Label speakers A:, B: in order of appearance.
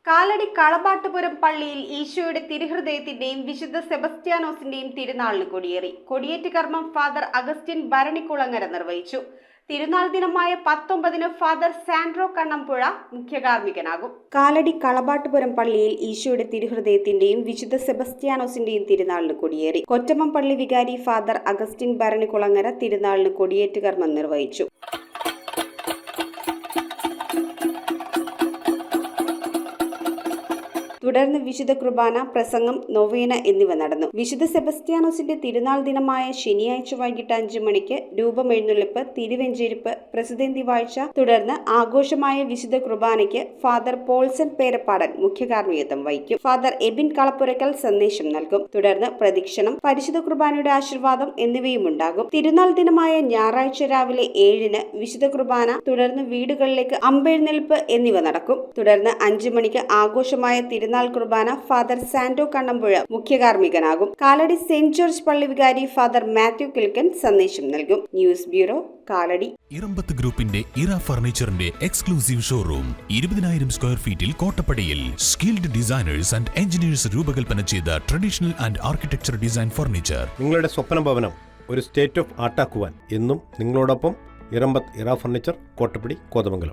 A: കാലടി കളപാട്ടുപുരം പള്ളിയിൽ ഈശോയുടെ തിരുഹൃദയത്തിന്റെയും വിശുദ്ധ സെബസ്ത്യാനോസിന്റെയും തിരുനാളിന് കൊടിയേറി. കൊടിയേറ്റ് കർമ്മം ഫാദർ അഗസ്റ്റിൻ ഭരണിക്കുളങ്ങര നിർവഹിച്ചു. തിരുനാൾ ദിനമായ 19-ന് ഫാദർ സാൻഡ്രോ കണ്ണമ്പുഴ മുഖ്യകാർമ്മികനാകും. കാലടി കളപാട്ടുപുരം പള്ളിയിൽ ഈശോയുടെ തിരുഹൃദയത്തിന്റെയും വിശുദ്ധ സെബസ്ത്യാനോസിന്റെയും തിരുനാളിന് കൊടിയേറി. കൊറ്റമ്മം പള്ളി വികാരി ഫാദർ അഗസ്റ്റിൻ ഭരണിക്കുളങ്ങര തിരുനാളിന് കൊടിയേറ്റ് കർമ്മം നിർവഹിച്ചു. തുടർന്ന് വിശുദ്ധ കുർബാന, പ്രസംഗം, നൊവേന എന്നിവ നടന്നു. വിശുദ്ധ സെബസ്ത്യാനോസിന്റെ തിരുനാൾ ദിനമായ ശനിയാഴ്ച വൈകിട്ട് 5 മണിക്ക് രൂപമെഴുന്നള്ളിപ്പ്, തിരുവെഞ്ചരിപ്പ്, പ്രസിദ്ധന്തി വാഴ്ച, തുടർന്ന് ആഘോഷമായ വിശുദ്ധ കുർബാനയ്ക്ക് ഫാദർ പോൾസൺ പേരപ്പാടൻ മുഖ്യകാർമ്മികത്വം വഹിക്കും. ഫാദർ എബിൻ കളപ്പുരക്കൽ സന്ദേശം നൽകും. തുടർന്ന് പ്രദക്ഷിണം, പരിശുദ്ധ കുർബാനയുടെ ആശീർവാദം എന്നിവയും ഉണ്ടാകും. തിരുനാൾ ദിനമായ ഞായറാഴ്ച രാവിലെ 7-ന് വിശുദ്ധ കുർബാന, തുടർന്ന് വീടുകളിലേക്ക് അമ്പെഴുന്നേൽപ്പ് എന്നിവ നടക്കും. തുടർന്ന് 5 മണിക്ക് ആഘോഷമായ തിരുനാൾ കുർബാന ഫാദർ സാൻഡ്രോ കണ്ണമ്പുഴ മുഖ്യകാർമ്മികനാകും. കാലടി സെന്റ് ജോർജ് പള്ളി വികാരി ഫാദർ മാത്യു കിൽക്കൻ സന്ദേശം നൽകും. News bureau, Kalady.
B: ഇറമ്പത്ത് ഗ്രൂപ്പിന്റെ ഇറ ഫർണിച്ചറിന്റെ എക്സ്ക്ലൂസീവ് ഷോറൂം 20,000 സ്ക്വയർ ഫീറ്റിൽ കോട്ടപ്പടിയിൽ. സ്കിൽഡ് ഡിസൈനേഴ്സ് ആൻഡ് എഞ്ചിനീയേഴ്സ് രൂപകൽപ്പന ചെയ്ത traditional and architecture design furniture.
C: നിങ്ങളുടെ സ്വപ്ന ഭവനം ഒരു സ്റ്റേറ്റ് ഓഫ് ആർട്ടാക്കുവാൻ എന്നും നിങ്ങളോടൊപ്പം ഇറമ്പത്ത് ഇറ ഫർണിച്ചർ, കോട്ടപ്പടി, കോതമംഗലം.